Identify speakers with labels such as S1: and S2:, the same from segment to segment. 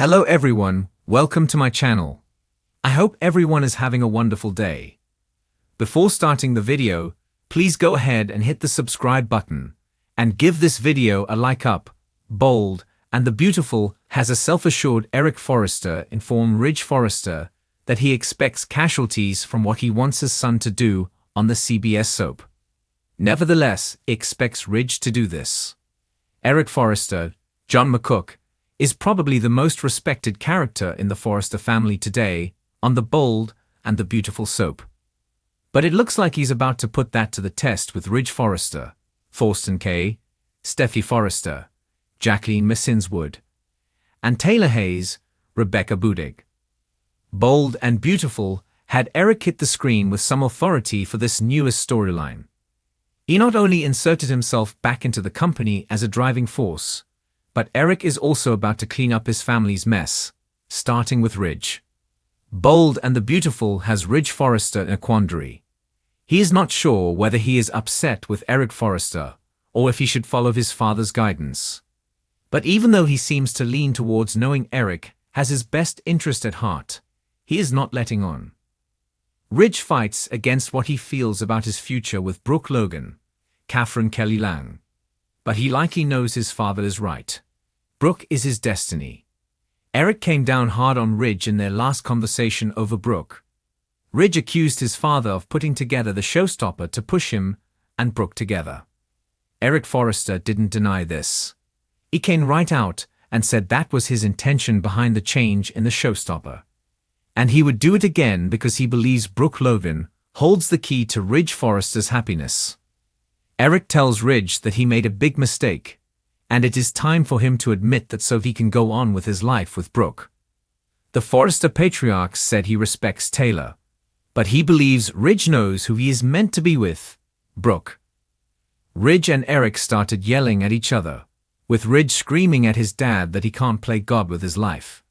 S1: Hello everyone, welcome to my channel. I hope everyone is having a wonderful day. Before starting the video, please go ahead and hit the subscribe button and give this video a like up. Bold and the Beautiful has a self-assured Eric Forrester inform Ridge Forrester that he expects casualties from what he wants his son to do on the CBS soap. Nevertheless, he expects Ridge to do this. Eric Forrester, John McCook, is probably the most respected character in the Forrester family today on the Bold and the Beautiful soap. But it looks like he's about to put that to the test with Ridge Forrester, Thorsten Kaye, Steffi Forrester, Jacqueline Missinswood, and Taylor Hayes, Rebecca Budig. Bold and Beautiful had Eric hit the screen with some authority for this newest storyline. He not only inserted himself back into the company as a driving force, but Eric is also about to clean up his family's mess, starting with Ridge. Bold and the Beautiful has Ridge Forrester in a quandary. He is not sure whether he is upset with Eric Forrester or if he should follow his father's guidance. But even though he seems to lean towards knowing Eric has his best interest at heart, he is not letting on. Ridge fights against what he feels about his future with Brooke Logan, Catherine Kelly Lang. But he likely knows his father is right. Brooke is his destiny. Eric came down hard on Ridge in their last conversation over Brooke. Ridge accused his father of putting together the showstopper to push him and Brooke together. Eric Forrester didn't deny this. He came right out and said that was his intention behind the change in the showstopper. And he would do it again because he believes Brooke Logan holds the key to Ridge Forrester's happiness. Eric tells Ridge that he made a big mistake, and it is time for him to admit that so he can go on with his life with Brooke. The Forrester patriarch said he respects Taylor, but he believes Ridge knows who he is meant to be with, Brooke. Ridge and Eric started yelling at each other, with Ridge screaming at his dad that he can't play God with his life.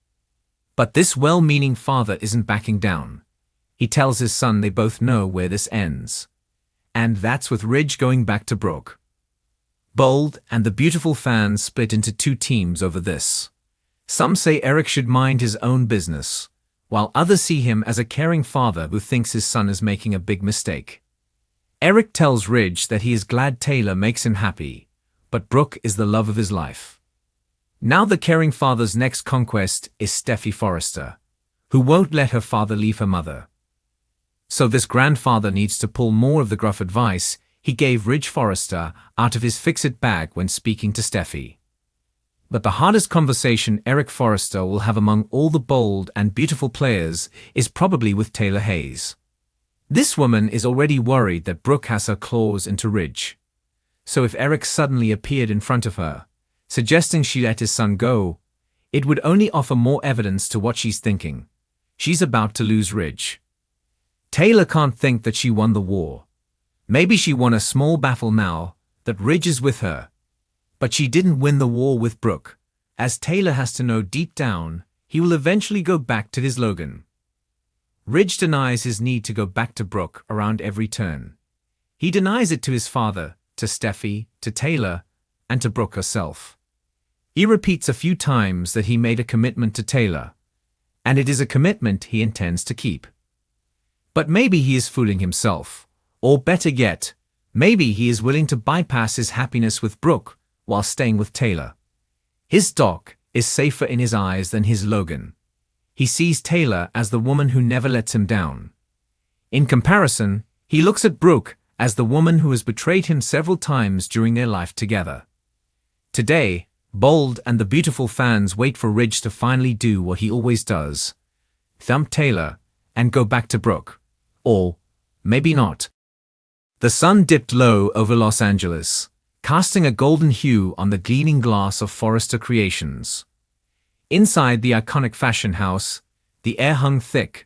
S1: But this well-meaning father isn't backing down. He tells his son they both know where this ends. And that's with Ridge going back to Brooke. Bold and the Beautiful fans split into two teams over this. Some say Eric should mind his own business, while others see him as a caring father who thinks his son is making a big mistake. Eric tells Ridge that he is glad Taylor makes him happy, but Brooke is the love of his life. Now the caring father's next conquest is Steffi Forrester, who won't let her father leave her mother. So this grandfather needs to pull more of the gruff advice he gave Ridge Forrester out of his fix-it bag when speaking to Steffi. But the hardest conversation Eric Forrester will have among all the Bold and Beautiful players is probably with Taylor Hayes. This woman is already worried that Brooke has her claws into Ridge. So if Eric suddenly appeared in front of her, suggesting she let his son go, it would only offer more evidence to what she's thinking. She's about to lose Ridge. Taylor can't think that she won the war. Maybe she won a small battle now that Ridge is with her. But she didn't win the war with Brooke, as Taylor has to know deep down he will eventually go back to his Logan. Ridge denies his need to go back to Brooke around every turn. He denies it to his father, to Steffi, to Taylor, and to Brooke herself. He repeats a few times that he made a commitment to Taylor, and it is a commitment he intends to keep. But maybe he is fooling himself, or better yet, maybe he is willing to bypass his happiness with Brooke while staying with Taylor. His Doc is safer in his eyes than his Logan. He sees Taylor as the woman who never lets him down. In comparison, he looks at Brooke as the woman who has betrayed him several times during their life together. Today, Bold and the Beautiful fans wait for Ridge to finally do what he always does: thump Taylor and go back to Brooke. Or maybe not. The sun dipped low over Los Angeles, casting a golden hue on the gleaming glass of Forrester Creations. Inside the iconic fashion house, the air hung thick,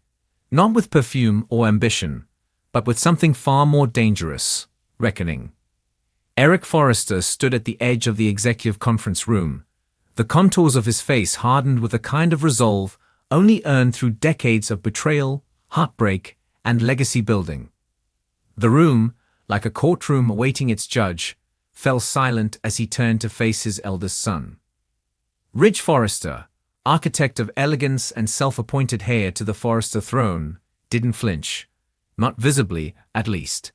S1: not with perfume or ambition, but with something far more dangerous: reckoning. Eric Forrester stood at the edge of the executive conference room, the contours of his face hardened with a kind of resolve only earned through decades of betrayal, heartbreak, and legacy building. The room, like a courtroom awaiting its judge, fell silent as he turned to face his eldest son. Ridge Forrester, architect of elegance and self-appointed heir to the Forrester throne, didn't flinch. Not visibly, at least.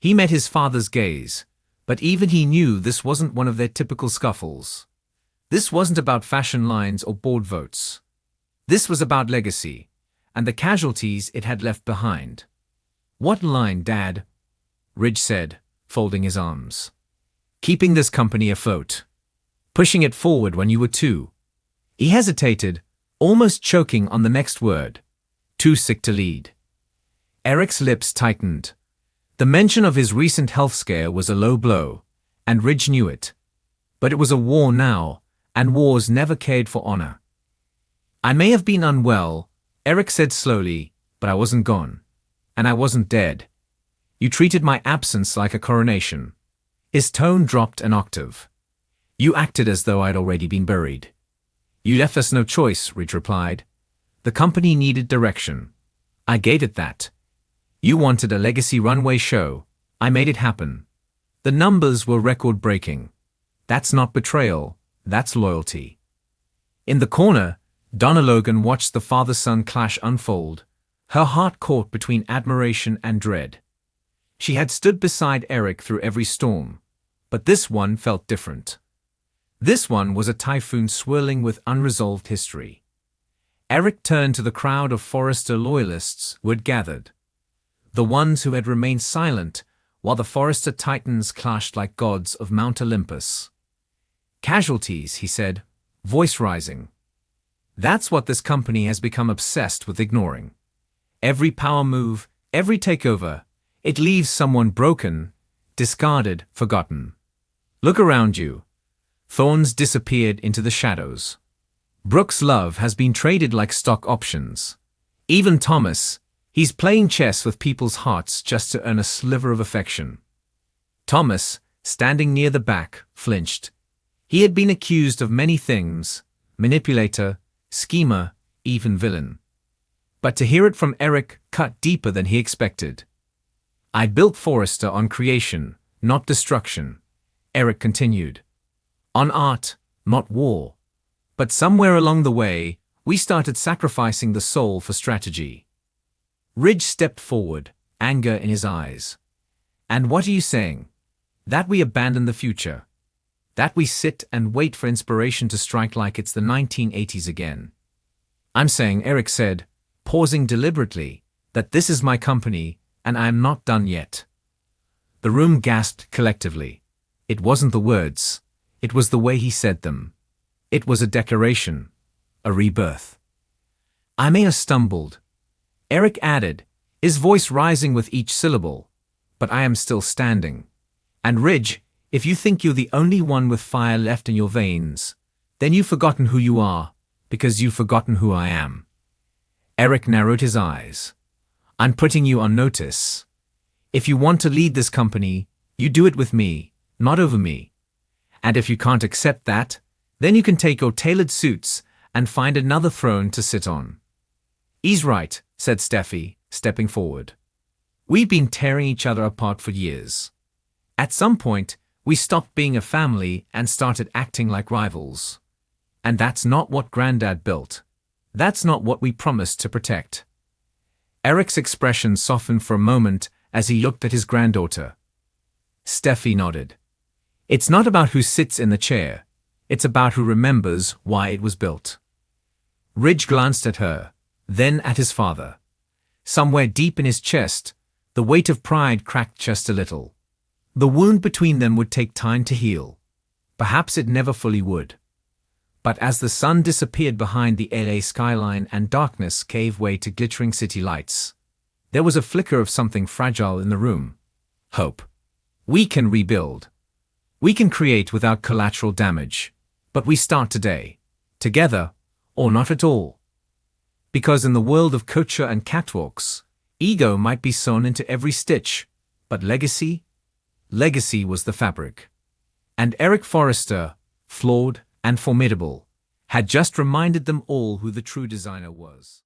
S1: He met his father's gaze, but even he knew this wasn't one of their typical scuffles. This wasn't about fashion lines or board votes. This was about legacy, and the casualties it had left behind. "What line, Dad?" Ridge said, folding his arms. "Keeping this company afloat. Pushing it forward when you were 2. He hesitated, almost choking on the next word. "Too sick to lead." Eric's lips tightened. The mention of his recent health scare was a low blow, and Ridge knew it. But it was a war now, and wars never cared for honor. "I may have been unwell," Eric said slowly, "but I wasn't gone. And I wasn't dead. You treated my absence like a coronation." His tone dropped an octave. "You acted as though I'd already been buried." "You left us no choice," Ridge replied. "The company needed direction. I gave it that. You wanted a legacy runway show. I made it happen. The numbers were record-breaking. That's not betrayal, that's loyalty." In the corner, Donna Logan watched the father-son clash unfold, her heart caught between admiration and dread. She had stood beside Eric through every storm, but this one felt different. This one was a typhoon swirling with unresolved history. Eric turned to the crowd of Forrester loyalists who had gathered, the ones who had remained silent while the Forrester titans clashed like gods of Mount Olympus. "Casualties," he said, voice rising. "That's what this company has become obsessed with ignoring. Every power move, every takeover, it leaves someone broken, discarded, forgotten. Look around you. Thorns disappeared into the shadows. Brooks' love has been traded like stock options. Even Thomas, he's playing chess with people's hearts just to earn a sliver of affection." Thomas, standing near the back, flinched. He had been accused of many things: manipulator, schemer, even villain. But to hear it from Eric cut deeper than he expected. "I built Forrester on creation, not destruction," Eric continued. "On art, not war. But somewhere along the way, we started sacrificing the soul for strategy." Ridge stepped forward, anger in his eyes. "And what are you saying? That we abandon the future? That we sit and wait for inspiration to strike like it's the 1980s again?" "I'm saying," Eric said, pausing deliberately, "that this is my company, and I am not done yet." The room gasped collectively. It wasn't the words. It was the way he said them. It was a declaration, a rebirth. "I may have stumbled," Eric added, his voice rising with each syllable, "but I am still standing. And Ridge, if you think you're the only one with fire left in your veins, then you've forgotten who you are, because you've forgotten who I am." Eric narrowed his eyes. "I'm putting you on notice. If you want to lead this company, you do it with me, not over me. And if you can't accept that, then you can take your tailored suits and find another throne to sit on." "He's right," said Steffi, stepping forward. "We've been tearing each other apart for years. At some point, we stopped being a family and started acting like rivals. And that's not what Granddad built. That's not what we promised to protect." Eric's expression softened for a moment as he looked at his granddaughter. Steffi nodded. "It's not about who sits in the chair. It's about who remembers why it was built." Ridge glanced at her, then at his father. Somewhere deep in his chest, the weight of pride cracked just a little. The wound between them would take time to heal. Perhaps it never fully would. But as the sun disappeared behind the LA skyline and darkness gave way to glittering city lights, there was a flicker of something fragile in the room. Hope. We can rebuild. We can create without collateral damage. But we start today. Together, or not at all. Because in the world of culture and catwalks, ego might be sewn into every stitch, but legacy? Legacy was the fabric. And Eric Forrester, flawed and formidable, had just reminded them all who the true designer was.